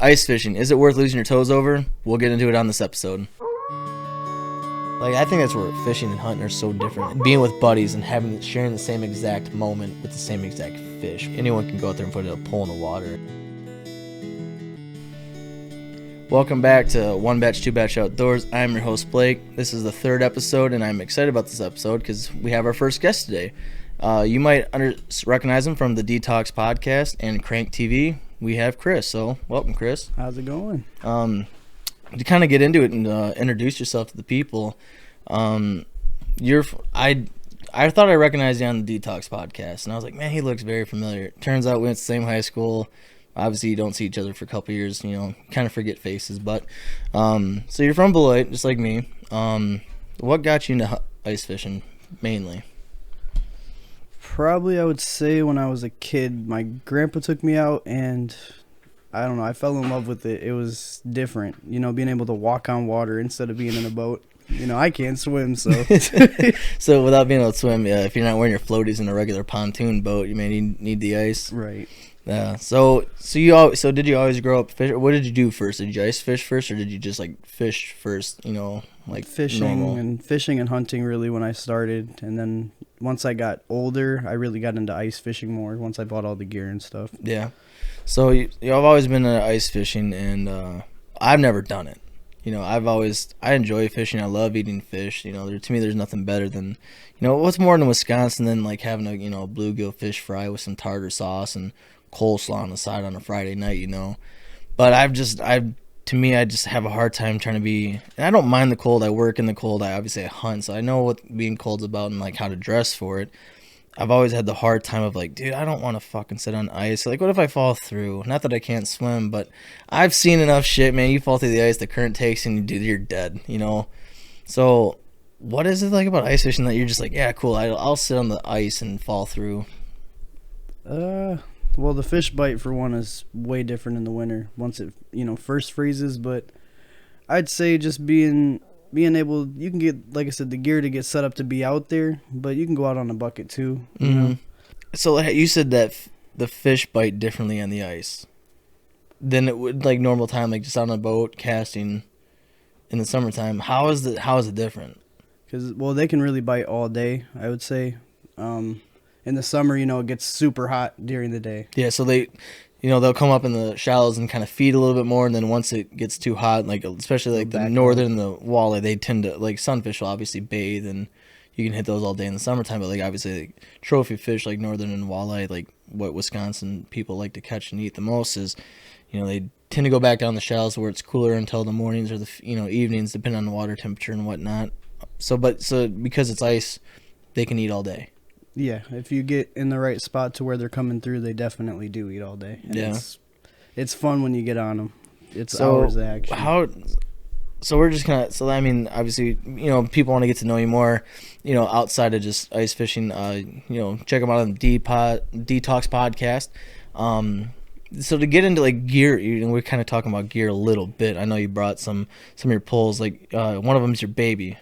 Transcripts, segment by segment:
ice fishing. Is it worth losing your toes over? We'll get into it on this episode. Like, I think that's where fishing and hunting are so different. Being with buddies and sharing the same exact moment with the same exact fish. Anyone can go out there and put a pole in the water. Welcome back to 1Batch2Batch Outdoors. I'm your host, Blake. This is the third episode, and I'm excited about this episode because we have our first guest today. You might recognize him from the Detox Podcast and CRANKEDTV. We have Chris, so welcome, Chris. How's it going? To kind of get into it and introduce yourself to the people, I thought I recognized you on the Detox Podcast, and I was like, man, he looks very familiar. Turns out we went to the same high school. Obviously, you don't see each other for a couple years, kind of forget faces. But so you're from Beloit, just like me. What got you into ice fishing mainly? Probably, I would say when I was a kid, my grandpa took me out, and I don't know, I fell in love with it. It was different, being able to walk on water instead of being in a boat. I can't swim, so. So without being able to swim, if you're not wearing your floaties in a regular pontoon boat, you may need the ice. Right. Yeah. So did you always grow up fishing? What did you do first? Did you ice fish first, or did you just like fish first? Like Fishing and hunting really when I started, and then once I got older, I really got into ice fishing more. Once I bought all the gear and stuff. Yeah. So I've always been into ice fishing, and I've never done it. I enjoy fishing. I love eating fish. To me, there's nothing better than, what's more than Wisconsin than like having a bluegill fish fry with some tartar sauce and coleslaw on the side on a Friday night. But I just have a hard time trying to be, and I don't mind the cold. I work in the cold. I hunt, so I know what being cold's about and like how to dress for it. I've always had the hard time of like, dude, I don't want to fucking sit on ice. Like, what if I fall through? Not that I can't swim, but I've seen enough shit, man. You fall through the ice, the current takes, and you're dead, So, what is it like about ice fishing that you're just like, yeah, cool, I'll sit on the ice and fall through? Well, the fish bite, for one, is way different in the winter once it, first freezes. But I'd say just being able, you can get, like I said, the gear to get set up to be out there, but you can go out on a bucket too. So you said that the fish bite differently on the ice than it would like normal time, like just on a boat casting in the summertime. How is it different? Because, well, they can really bite all day, I would say. In the summer, it gets super hot during the day. Yeah, so they'll come up in the shallows and kind of feed a little bit more, and then once it gets too hot, like especially like the northern and the walleye, they tend to, like, sunfish will obviously bathe, and you can hit those all day in the summertime, but like obviously like, trophy fish like northern and walleye, like what Wisconsin people like to catch and eat the most is, they tend to go back down the shallows where it's cooler until the mornings or the evenings, depending on the water temperature and whatnot. So because it's ice, they can eat all day. Yeah, if you get in the right spot to where they're coming through, they definitely do eat all day. And yeah, it's fun when you get on them. It's hours of action. So we're just kind of, so I mean, obviously, people want to get to know you more, outside of just ice fishing. Check them out on the Detox Podcast. So to get into like gear, we're kind of talking about gear a little bit. I know you brought some of your poles. Like one of them is your baby.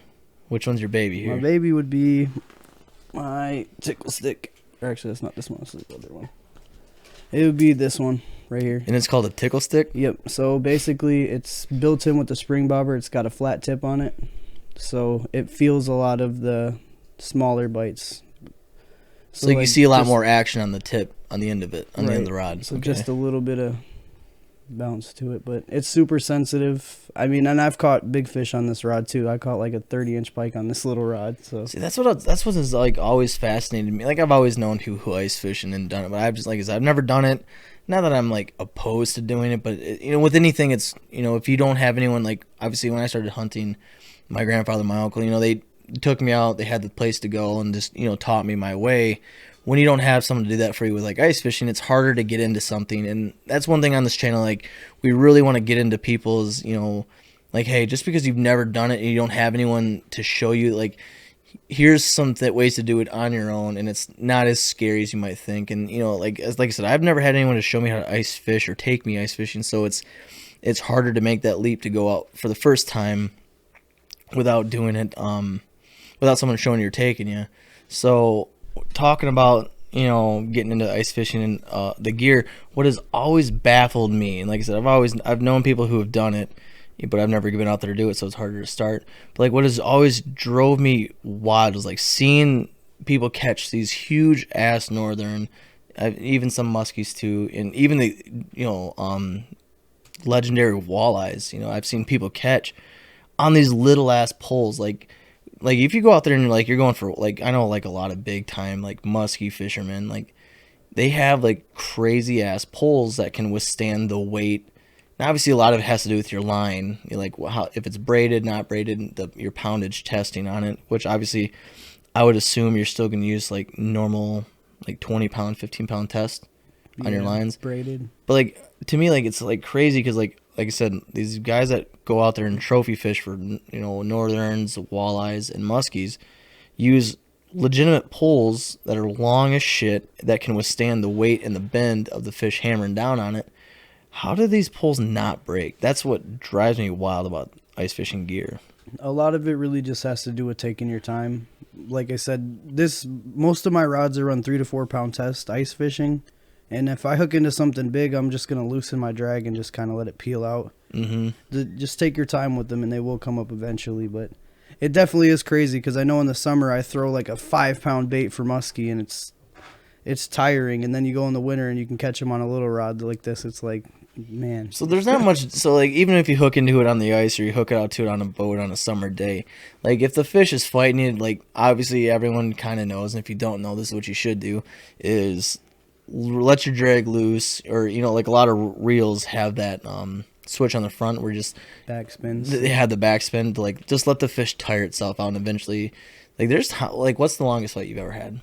Which one's your baby here? My baby would be my tickle stick. Or actually, that's not this one. It's the other one. It would be this one right here. And it's called a tickle stick? Yep. So basically, it's built in with the spring bobber. It's got a flat tip on it. So it feels a lot of the smaller bites. So like you see a lot more action on the tip, on the end of it, on the end of the rod. So just a little bit of bounce to it, but it's super sensitive. I mean, and I've caught big fish on this rod too. I caught like a 30-inch pike on this little rod. So see, that's what is like always fascinated me. Like I've always known who ice fishing and done it, but I've never done it. Not that I'm like opposed to doing it, but with anything, it's if you don't have anyone, like obviously when I started hunting, my grandfather, my uncle, they took me out. They had the place to go and just taught me my way. When you don't have someone to do that for you with like ice fishing, it's harder to get into something. And that's one thing on this channel, like we really want to get into people's, like, hey, just because you've never done it and you don't have anyone to show you, like, here's some ways to do it on your own, and it's not as scary as you might think. And like I said, I've never had anyone to show me how to ice fish or take me ice fishing, so it's harder to make that leap to go out for the first time without doing it, without someone showing you're taking you. So talking about getting into ice fishing and the gear, what has always baffled me, and like I said, I've known people who have done it, but I've never been out there to do it, so it's harder to start. But like what has always drove me wild was like seeing people catch these huge ass northern, even some muskies too, and even the legendary walleyes. I've seen people catch on these little ass poles, like if you go out there and you're going for, like, I know like a lot of big time like muskie fishermen, like they have like crazy ass poles that can withstand the weight. Now obviously a lot of it has to do with your line, like how, if it's braided, not braided, your poundage testing on it, which obviously I would assume you're still going to use like normal like 20-pound 15-pound test on your lines braided. But like to me, like it's like crazy because like I said, these guys that go out there and trophy fish for northerns, walleyes, and muskies use legitimate poles that are long as shit that can withstand the weight and the bend of the fish hammering down on it. How do these poles not break? That's what drives me wild about ice fishing gear. A lot of it really just has to do with taking your time. Like I said, most of my rods are run 3 to 4 pound test ice fishing. And if I hook into something big, I'm just going to loosen my drag and just kind of let it peel out. Mm-hmm. Just take your time with them, and they will come up eventually. But it definitely is crazy because I know in the summer I throw like a 5-pound bait for muskie, and it's tiring. And then you go in the winter and you can catch them on a little rod like this. It's like, man. So there's not much. So like even if you hook into it on the ice or you hook it out to it on a boat on a summer day, like if the fish is fighting it, like obviously everyone kind of knows, and if you don't know, this is what you should do, is let your drag loose, or like a lot of reels have that switch on the front where just backspins. They have the backspin to like just let the fish tire itself out, and eventually, like what's the longest fight you've ever had?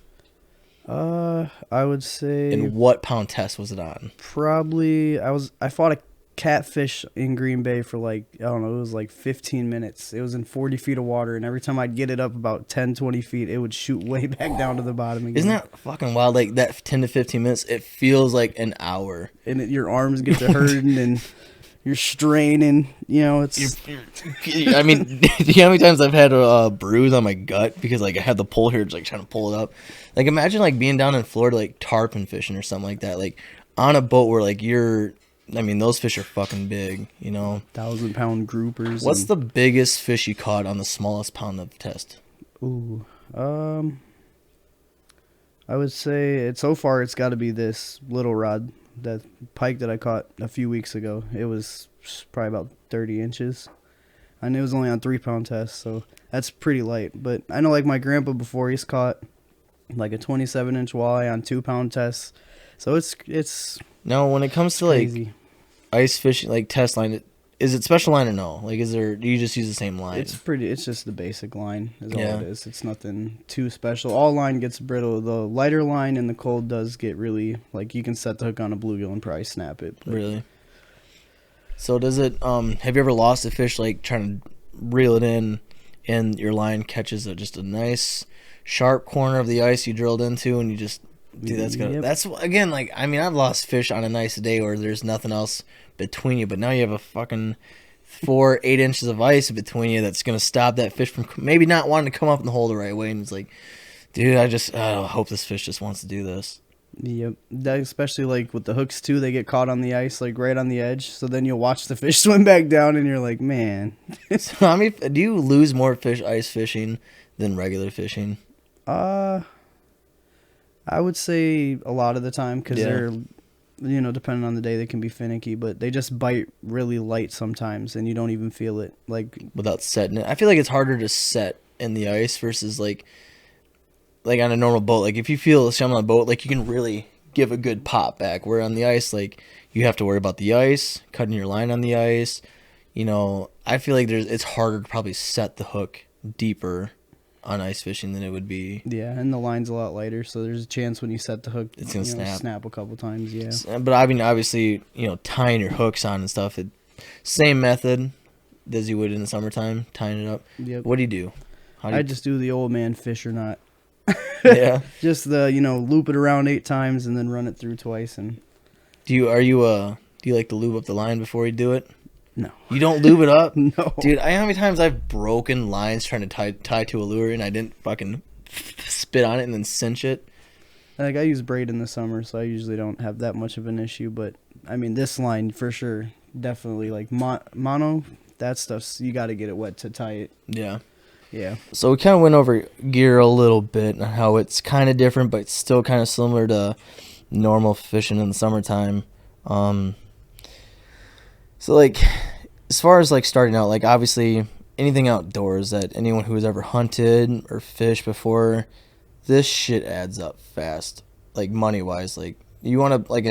I would say. And what pound test was it on? Probably I fought a catfish in Green Bay for like, I don't know, it was like 15 minutes. It was in 40 feet of water, and every time I'd get it up about 10, 20 feet, it would shoot way back down to the bottom again. Isn't that fucking wild? Like that 10 to 15 minutes, it feels like an hour. And your arms get to hurting and you're straining, it's... I mean, do you know how many times I've had a bruise on my gut because like I had the pole here, just like trying to pull it up. Like imagine like being down in Florida, like tarpon fishing or something like that, like on a boat where like those fish are fucking big, 1,000-pound groupers. What's the biggest fish you caught on the smallest pound of test? Ooh, I would say so far it's got to be this little rod, that pike that I caught a few weeks ago. It was probably about 30 inches, and it was only on 3-pound test, so that's pretty light. But I know like my grandpa before, he's caught like a 27-inch walleye on 2-pound tests, so it's. No, when it comes to crazy. Like ice fishing, like test line, is it special line or no? Like, do you just use the same line? It's just the basic line is all it is. It's nothing too special. All line gets brittle. The lighter line in the cold does get really, like, you can set the hook on a bluegill and probably snap it. But. Really? So does it, have you ever lost a fish, like, trying to reel it in, and your line catches just a nice sharp corner of the ice you drilled into, and you just... Dude, that's again, like, I mean, I've lost fish on a nice day where there's nothing else between you, but now you have a fucking 4-8 inches of ice between you that's gonna stop that fish from maybe not wanting to come up in the hole the right way. And it's like, dude, I hope this fish just wants to do this. Yep, that, especially like with the hooks too, they get caught on the ice, like right on the edge. So then you'll watch the fish swim back down, and you're like, man. So I mean, do you lose more fish ice fishing than regular fishing? I would say a lot of the time, because they're, depending on the day, they can be finicky, but they just bite really light sometimes, and you don't even feel it. Like without setting it, I feel like it's harder to set in the ice versus like on a normal boat. Like if you feel something on a boat, like you can really give a good pop back. Where on the ice, like you have to worry about the ice, cutting your line on the ice. I feel like it's harder to probably set the hook deeper on ice fishing than it would be. Yeah, and the line's a lot lighter, so there's a chance when you set the hook, it's gonna snap a couple times. Yeah, but I mean, obviously, tying your hooks on and stuff, same method as you would in the summertime, tying it up. Yep. What do you do? I just do the old man fish or not. Yeah. Just loop it around 8 times and then run it through twice. And do you like to lube up the line before you do it? No. You don't lube it up? No. Dude, how many times I've broken lines trying to tie to a lure and I didn't fucking spit on it and then cinch it? Like, I use braid in the summer, so I usually don't have that much of an issue. But I mean, this line for sure, definitely like mono. That stuff's you got to get it wet to tie it. Yeah. Yeah. So we kind of went over gear a little bit and how it's kind of different, but it's still kind of similar to normal fishing in the summertime. So like, as far as like starting out, like obviously anything outdoors that anyone who has ever hunted or fished before, this shit adds up fast. Like money wise, like you want to like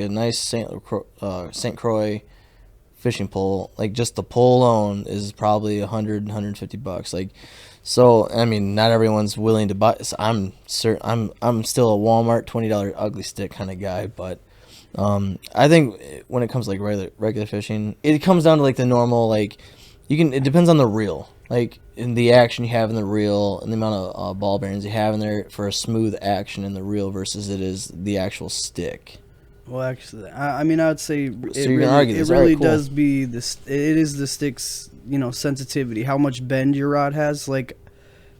a nice St. Croix fishing pole, like just the pole alone is probably 150 bucks. Like, so I mean, not everyone's willing to buy. So I'm still a Walmart $20 ugly stick kind of guy, but I think when it comes to like regular fishing, it comes down to like the normal, like it depends on the reel, like in the action you have in the reel and the amount of ball bearings you have in there for a smooth action in the reel versus it is the actual stick. Well, actually, I mean, I would say So you're gonna argue this. it really Alright, cool. does be this. It is the stick's, sensitivity, how much bend your rod has. Like,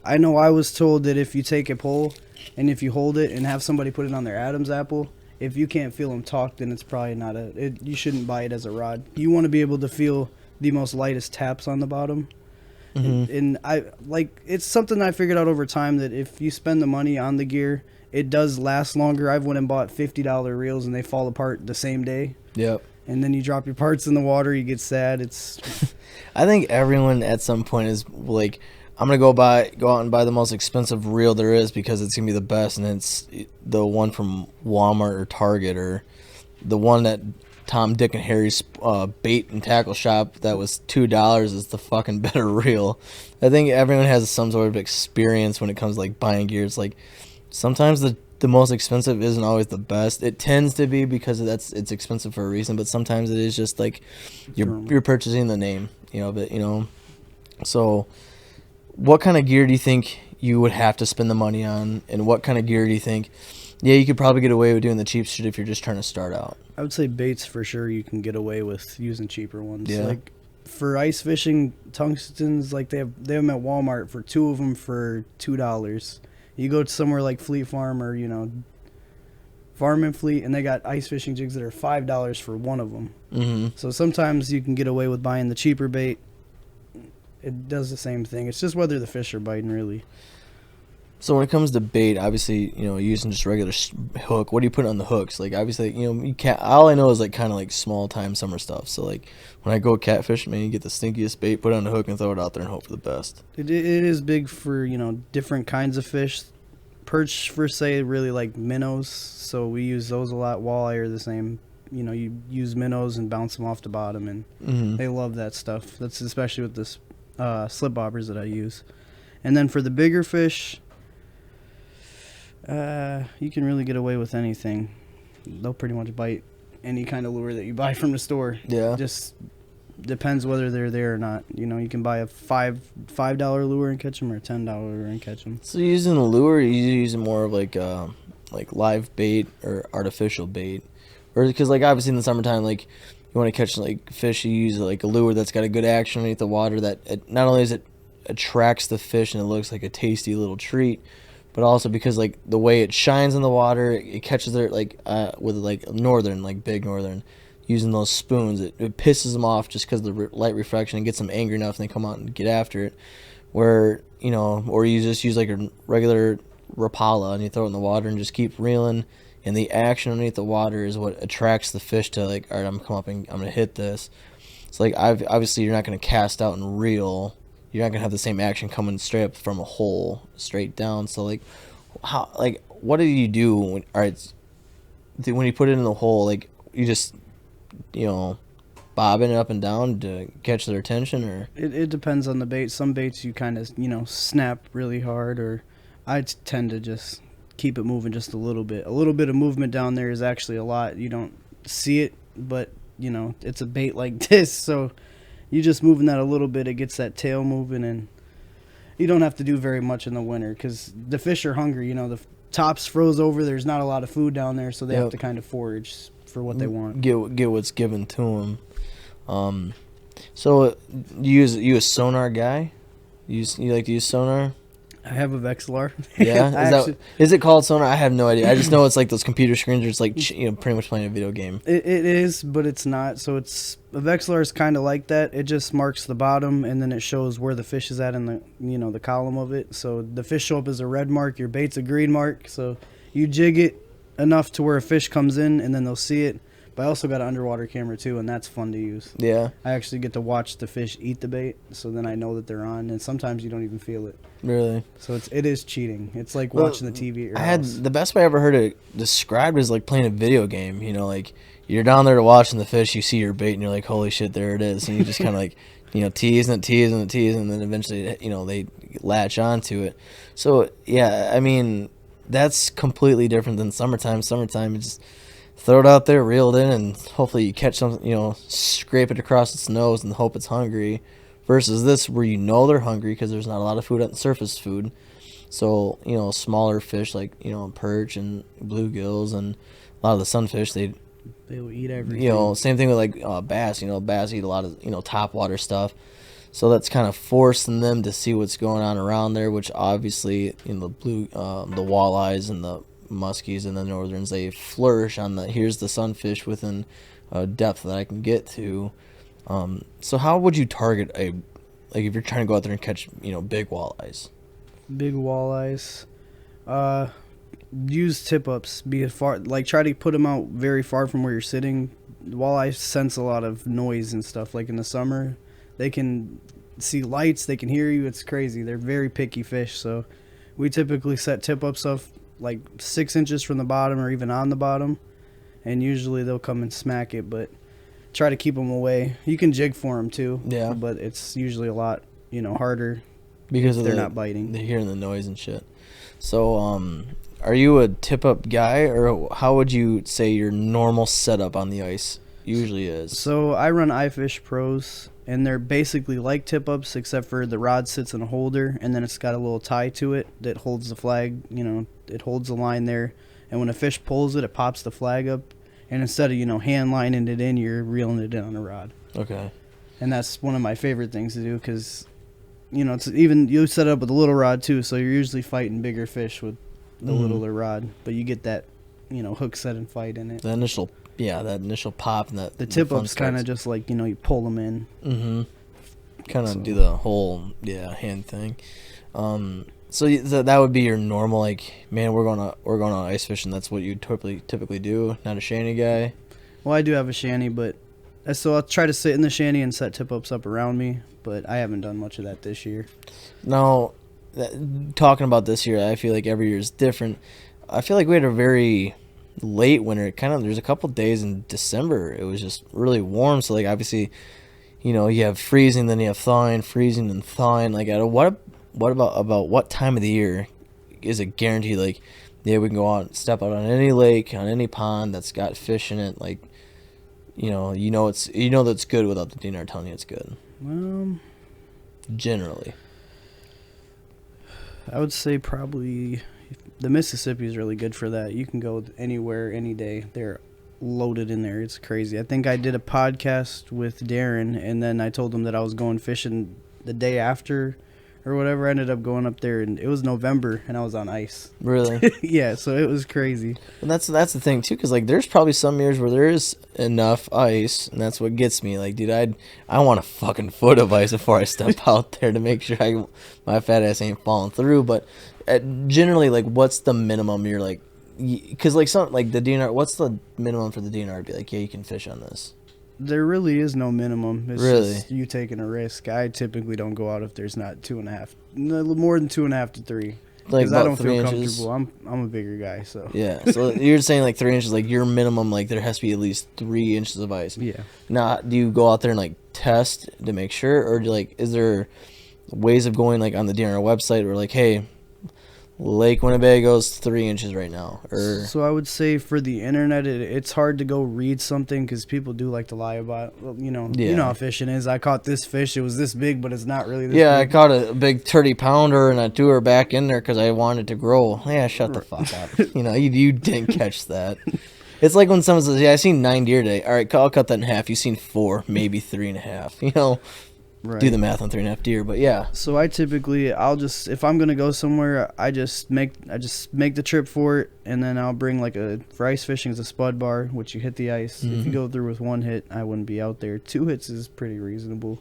I know I was told that if you take a pole and if you hold it and have somebody put it on their Adam's apple, if you can't feel them talk, then it's probably not you shouldn't buy it as a rod. You want to be able to feel the most lightest taps on the bottom. Mm-hmm. And I like, it's something I figured out over time that if you spend the money on the gear, it does last longer. I've went and bought $50 reels and they fall apart the same day. Yep. And then you drop your parts in the water, you get sad. It's I think everyone at some point is like, I'm gonna go out and buy the most expensive reel there is because it's gonna be the best, and it's the one from Walmart or Target or the one that Tom, Dick, and Harry's bait and tackle shop that was $2 is the fucking better reel. I think everyone has some sort of experience when it comes to like buying gear. It's like sometimes the most expensive isn't always the best. It tends to be because it's expensive for a reason, but sometimes it is just like you're purchasing the name, So what kind of gear do you think you would have to spend the money on, and what kind of gear do you think, yeah, you could probably get away with doing the cheap shit if you're just trying to start out? I would say baits for sure you can get away with using cheaper ones. Yeah. Like for ice fishing, tungstens, like they have them at Walmart for two of them for $2. You go to somewhere like Fleet Farm or Farm and Fleet, and they got ice fishing jigs that are $5 for one of them. Mm-hmm. So sometimes you can get away with buying the cheaper bait. It does the same thing. It's just whether the fish are biting, really. So when it comes to bait, obviously, using just regular hook, what do you put on the hooks? Like, obviously, you can't, all I know is like kind of like small time summer stuff. So like when I go catfish, man, you get the stinkiest bait, put it on the hook and throw it out there and hope for the best. It is big for, different kinds of fish. Perch, for say, really like minnows. So we use those a lot. Walleye are the same. You use minnows and bounce them off the bottom, and they love that stuff. That's especially with this slip bobbers that I use. And then for the bigger fish, you can really get away with anything. They'll pretty much bite any kind of lure that you buy from the store. Yeah. Just depends whether they're there or not. You can buy a $5 lure and catch them, or a $10 lure and catch them. So using the lure, you using more of like live bait or artificial bait, or because like obviously in the summertime, like you want to catch like fish, you use like a lure that's got a good action underneath the water that not only is it attracts the fish and it looks like a tasty little treat, but also because like the way it shines in the water, it catches their like with like northern, like big northern, using those spoons, it pisses them off just because of the light reflection and gets them angry enough and they come out and get after it. Where or you just use like a regular Rapala and you throw it in the water and just keep reeling, and the action underneath the water is what attracts the fish to like, all right, I'm gonna come up and I'm gonna hit this. It's like obviously you're not gonna cast out and reel. You're not gonna have the same action coming straight up from a hole straight down. So like, what do you do when, all right, when you put it in the hole? Like you just bobbing it up and down to catch their attention, or it depends on the bait. Some baits you kind of snap really hard, or I tend to just keep it moving just a little bit. A little bit of movement down there is actually a lot. You don't see it, but it's a bait like this, so you just moving that a little bit, it gets that tail moving, and you don't have to do very much in the winter because the fish are hungry. The top's froze over. There's not a lot of food down there, so they have to kind of forage for what they want. Get what's given to them. So you a sonar guy? You like to use sonar? I have a Vexilar. Yeah, is it called sonar? I have no idea. I just know it's like those computer screens where it's like pretty much playing a video game. It is, but it's not. So it's a Vexilar is kind of like that. It just marks the bottom, and then it shows where the fish is at in the the column of it. So the fish show up as a red mark. Your bait's a green mark. So you jig it enough to where a fish comes in, and then they'll see it. But I also got an underwater camera too, and that's fun to use. Yeah. I actually get to watch the fish eat the bait, so then I know that they're on, and sometimes you don't even feel it. Really? So it is cheating. It's like watching the TV at your house. The best way I ever heard it described is like playing a video game. Like you're down there to watching the fish, you see your bait, and you're like, holy shit, there it is. And you just kind of like, teasing it, and then eventually, they latch onto it. So, yeah, I mean, that's completely different than summertime. Summertime, it's just throw it out there, reel it in, and hopefully you catch something, scrape it across its nose and hope it's hungry. Versus this, where they're hungry because there's not a lot of food on surface food. So, smaller fish like, perch and bluegills and a lot of the sunfish, they will eat everything. Same thing with like bass. Bass eat a lot of, top water stuff. So that's kind of forcing them to see what's going on around there, which obviously, the walleyes and the muskies and the northerns, they flourish on here's the sunfish within a depth that I can get to. So how would you target if you're trying to go out there and catch, big walleyes? Big walleyes. Use tip-ups. Be far, try to put them out very far from where you're sitting. Walleyes sense a lot of noise and stuff. Like in the summer, they can see lights, they can hear you. It's crazy. They're very picky fish. So we typically set tip-ups up like 6 inches from the bottom or even on the bottom, and usually they'll come and smack it, but try to keep them away. You can jig for them too, but it's usually a lot harder because they're not biting. They're hearing the noise and shit. So are you a tip-up guy, or how would you say your normal setup on the ice usually is? So I run iFish Pros, and they're basically like tip-ups, except for the rod sits in a holder, and then it's got a little tie to it that holds the flag. It holds the line there, and when a fish pulls it, it pops the flag up, and instead of hand lining it in, you're reeling it in on a rod. Okay. And that's one of my favorite things to do, because it's even you set it up with a little rod too, so you're usually fighting bigger fish with the littler rod, but you get that hook set and fight in it. The initial pop, and the tip-up's kind of just like you pull them in. Kind of do the whole hand thing. So that would be your normal, like, man, we're going on ice fishing. That's what you typically do. Not a shanty guy. Well, I do have a shanty, but so I'll try to sit in the shanty and set tip-ups up around me, but I haven't done much of that this year. Now, talking about this year, I feel like every year is different. I feel like we had a very late winter. There's a couple days in December it was just really warm. So like obviously, you have freezing, then you have thawing, freezing and thawing. Like what about what time of the year is it guaranteed? Like, we can go out, step out on any lake, on any pond that's got fish in it. Like, that's good without the DNR telling you it's good. Generally, I would say probably the Mississippi is really good for that. You can go anywhere, any day. They're loaded in there. It's crazy. I think I did a podcast with Darren, and then I told him that I was going fishing the day after or whatever. I ended up going up there, and it was November, and I was on ice. Really? Yeah, so it was crazy. And that's the thing, too, because, like, there's probably some years where there is enough ice, and that's what gets me. Like, dude, I want a fucking foot of ice before I step out there to make sure my fat ass ain't falling through. But generally, like, what's the minimum you're, like, because, like, the DNR, what's the minimum for the DNR to be like, yeah, you can fish on this? There really is no minimum. It's really just you taking a risk. I typically don't go out if there's not 2.5, more than 2.5 to 3. Like, because I don't feel inches. comfortable. I'm a bigger guy, so yeah. So you're saying like 3 inches, like your minimum, like there has to be at least 3 inches of ice. Yeah. Now, do you go out there and like test to make sure, or is there ways of going like on the DNR website where like, hey, Lake Winnebago's 3 inches right now? Or so I would say for the internet, it's hard to go read something because people do like to lie about. Well, you know how fishing is. I caught this fish. It was this big, but it's not really this big. I caught a big 30-pounder and I threw her back in there because I wanted to grow. Yeah, shut the fuck up. You didn't catch that. It's like when someone says, "Yeah, I seen 9 deer today." All right, I'll cut that in half. You seen 4, maybe 3.5. do the math on 3.5 deer, but yeah. So I typically, if I'm gonna go somewhere, I just make the trip for it, and then I'll bring like for ice fishing is a spud bar, which you hit the ice. If you go through with 1 hit, I wouldn't be out there. 2 hits is pretty reasonable.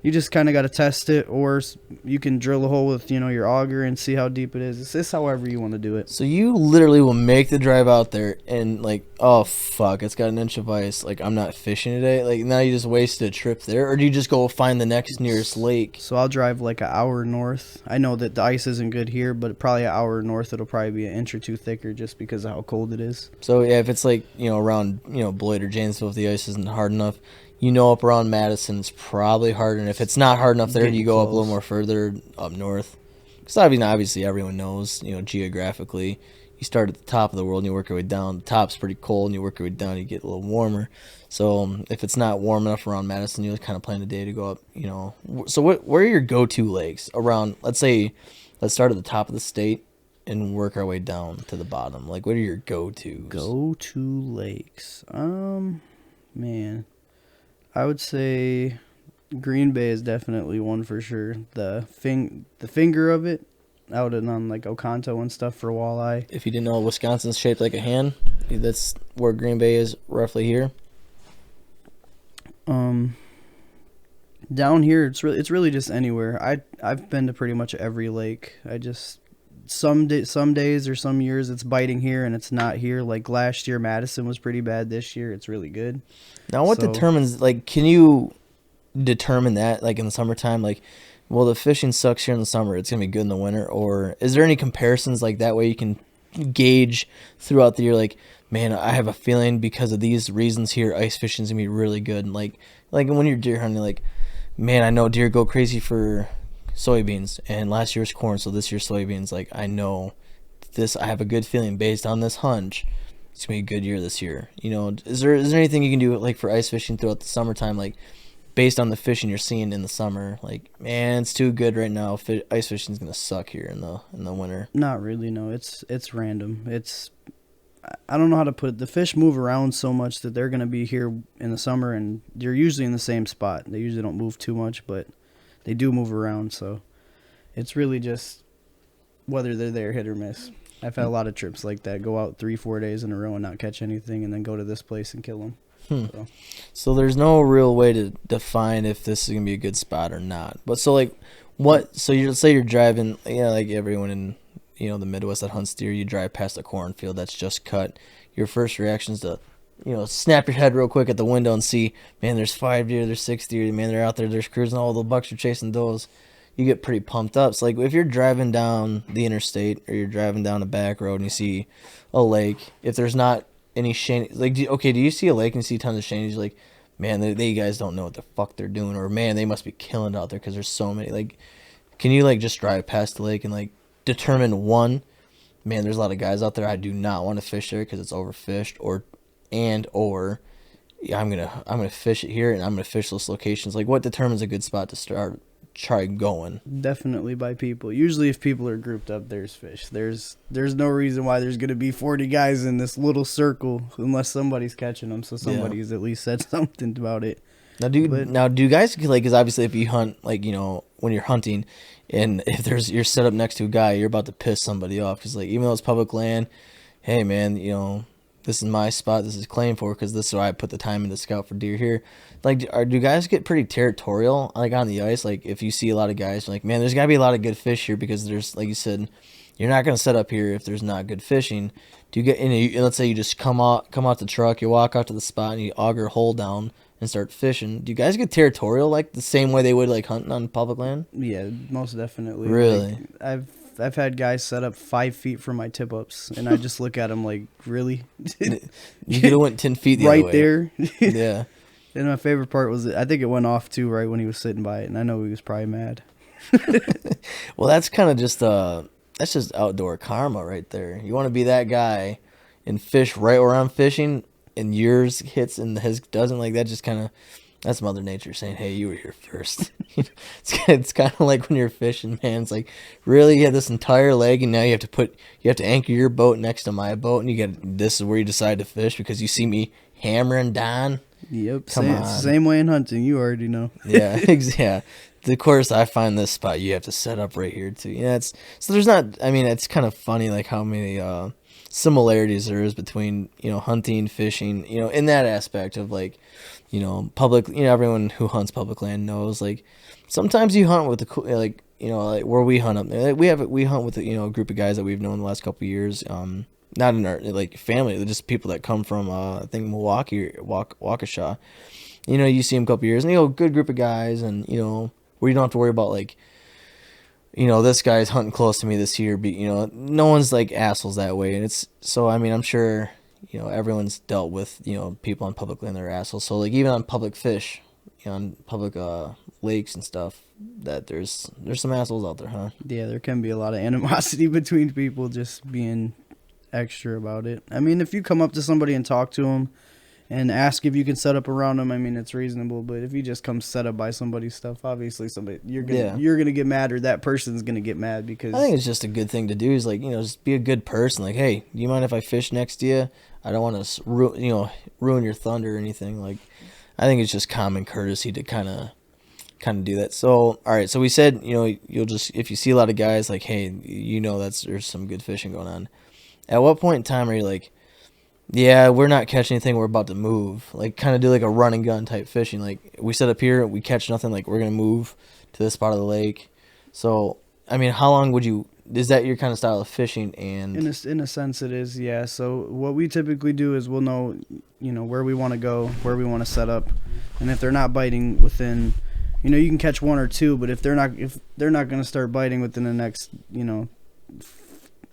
You just kind of got to test it, or you can drill a hole with, your auger and see how deep it is. It's just however you want to do it. So you literally will make the drive out there and like, oh fuck, it's got an inch of ice. Like, I'm not fishing today. Like, now you just wasted a trip there, or do you just go find the next nearest lake? So I'll drive like an hour north. I know that the ice isn't good here, but probably an hour north, it'll probably be an inch or 2 thicker just because of how cold it is. So yeah, if it's like, around, Beloit or Janesville, if the ice isn't hard enough, up around Madison, it's probably harder. And if it's not hard enough there, you go up a little more further up north. Because obviously everyone knows, geographically, you start at the top of the world and you work your way down. The top's pretty cold and you work your way down, you get a little warmer. So if it's not warm enough around Madison, you kind of plan a day to go up, So where are your go-to lakes around, let's start at the top of the state and work our way down to the bottom. Like, what are your go-tos? Go-to lakes. Man, I would say Green Bay is definitely one for sure. The finger of it, out on like Oconto and stuff for walleye. If you didn't know, Wisconsin's shaped like a hand. That's where Green Bay is, roughly here. Down here, it's really just anywhere. I've been to pretty much every lake. I just some days or some years it's biting here and it's not here. Like last year, Madison was pretty bad. This year, it's really good. Now, what determines, like, can you determine that, like, in the summertime, like, well, the fishing sucks here in the summer, it's gonna be good in the winter? Or is there any comparisons like that way you can gauge throughout the year, like, man, I have a feeling because of these reasons here, ice fishing's gonna be really good? And like when you're deer hunting, like, man, I know deer go crazy for soybeans and last year's corn, so this year's soybeans, like, I know this, I have a good feeling based on this hunch it's gonna be a good year this year. Is there anything you can do, like, for ice fishing throughout the summertime, like, based on the fishing you're seeing in the summer? Like, man, it's too good right now, ice fishing's gonna suck here in the winter. Not really, no. It's random. I don't know how to put it. The fish move around so much that they're gonna be here in the summer, and they're usually in the same spot. They usually don't move too much, but they do move around. So it's really just whether they're there, hit or miss. I've had a lot of trips like that. Go out 3-4 days in a row and not catch anything, and then go to this place and kill them. So there's no real way to define if this is gonna be a good spot or not. But so, like, what? So let's say you're driving, like everyone in the Midwest that hunts deer, you drive past a cornfield that's just cut. Your first reaction is to snap your head real quick at the window and see, man, there's 5 deer, there's 6 deer, man, they're out there, there's cruising, all the bucks are chasing those. You get pretty pumped up. So, like, if you're driving down the interstate or you're driving down a back road and you see a lake, if there's not any shane, like, do you see a lake and you see tons of shanies, like, man, they guys don't know what the fuck they're doing, or man, they must be killing it out there because there's so many. Like, can you, like, just drive past the lake and, like, determine, one, man, there's a lot of guys out there, I do not want to fish there because it's overfished, or yeah, I'm gonna fish it here and I'm gonna fish those locations? Like, what determines a good spot to try going? Definitely by people. Usually if people are grouped up, there's fish. There's no reason why there's going to be 40 guys in this little circle unless somebody's catching them. So somebody's at least said something about it. Now do you guys, like, because obviously if you hunt, like, when you're hunting and if you're set up next to a guy, you're about to piss somebody off because, like, even though it's public land, hey man, this is my spot, this is claimed for because this is where I put the time in to scout for deer here. Like, do guys get pretty territorial, like, on the ice? Like, if you see a lot of guys, like, man, there's got to be a lot of good fish here because there's, like you said, you're not going to set up here if there's not good fishing. Do you get in? Let's say you just come out the truck, you walk out to the spot, and you auger a hole down and start fishing. Do you guys get territorial, like, the same way they would, like, hunting on public land? Yeah, most definitely. Really? Like, I've had guys set up 5 feet from my tip ups, and I just look at them like, really? You could have went 10 feet the right other way. there. Yeah. And my favorite part was, I think it went off too right when he was sitting by it, and I know he was probably mad. Well, that's kind of just that's just outdoor karma right there. You want to be that guy and fish right where I'm fishing, and yours hits and his doesn't. Like, that just kind of, that's Mother Nature saying, hey, you were here first. It's kind of like when you're fishing, man. It's like, really, you have this entire leg, and now you have to anchor your boat next to my boat, and this is where you decide to fish because you see me hammering Don. Yep. Come same, on. Same way in hunting. You already know. Yeah, yeah. Of course, I find this spot you have to set up right here too. Yeah, it's so there's not. I mean, it's kind of funny like how many similarities there is between hunting, fishing. In that aspect of like public. Everyone who hunts public land knows like sometimes you hunt with the like like where we hunt up there. Like, we hunt with a group of guys that we've known the last couple of years. Not in our like family, they're just people that come from I think Milwaukee, Waukesha. You see them a couple years, and good group of guys, and where you don't have to worry about like, this guy's hunting close to me this year. But no one's like assholes that way, and it's so. I mean, I'm sure everyone's dealt with people on public land that are assholes. So like even on public fish, on public lakes and stuff, that there's some assholes out there, huh? Yeah, there can be a lot of animosity between people just being extra about it. I mean, if you come up to somebody and talk to them and ask if you can set up around them, I mean, it's reasonable. But if you just come set up by somebody's stuff, obviously you're gonna get mad, or that person's gonna get mad because I think it's just a good thing to do. Is like just be a good person. Like, hey, do you mind if I fish next to you? I don't want to ruin your thunder or anything. Like, I think it's just common courtesy to kind of do that. So all right, so we said you'll just if you see a lot of guys like, hey, there's some good fishing going on. At what point in time are you like, yeah, we're not catching anything, we're about to move? Like, kind of do like a run and gun type fishing. Like, we set up here, we catch nothing, like, we're going to move to this part of the lake. So, I mean, how long is that your kind of style of fishing? And in a sense it is, yeah. So what we typically do is we'll know, where we want to go, where we want to set up. And if they're not biting within, you can catch one or two, but if they're not going to start biting within the next,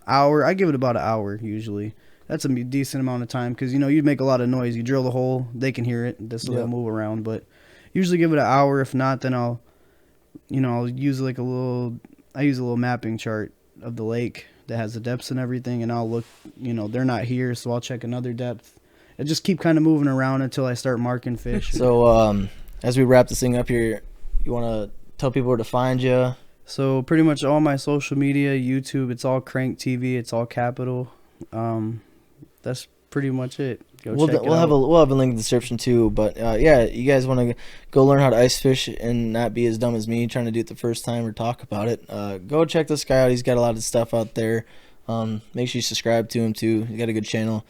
hour, I give it about an hour usually. That's a decent amount of time because you'd make a lot of noise. You drill the hole, they can hear it. They'll move around, but usually give it an hour. If not, then I'll use like I use a little mapping chart of the lake that has the depths and everything, and I'll look. They're not here, so I'll check another depth. I just keep kind of moving around until I start marking fish. So as we wrap this thing up here, you want to tell people where to find you? So pretty much all my social media, YouTube, it's all CRANKEDTV. It's all capital. That's pretty much it. We'll have a link in the description too. But yeah, you guys want to go learn how to ice fish and not be as dumb as me trying to do it the first time or talk about it. Go check this guy out. He's got a lot of stuff out there. Make sure you subscribe to him too. He's got a good channel.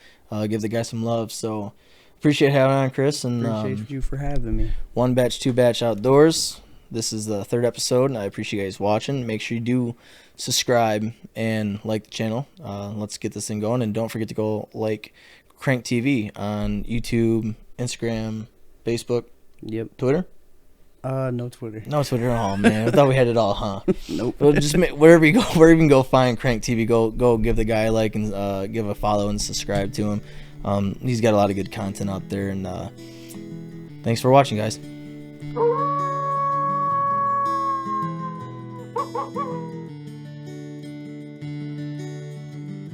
Give the guy some love. So appreciate having on, Chris. And appreciate you for having me. 1Batch2Batch Outdoors. This is the 3rd episode, and I appreciate you guys watching. Make sure you do subscribe and like the channel. Let's get this thing going, and don't forget to go like CRANKEDTV on YouTube, Instagram, Facebook, Twitter. No Twitter. No Twitter. Oh man, I thought we had it all, huh? Nope. But just wherever you can go find CRANKEDTV. Go give the guy a like and give a follow and subscribe to him. He's got a lot of good content out there, and thanks for watching, guys.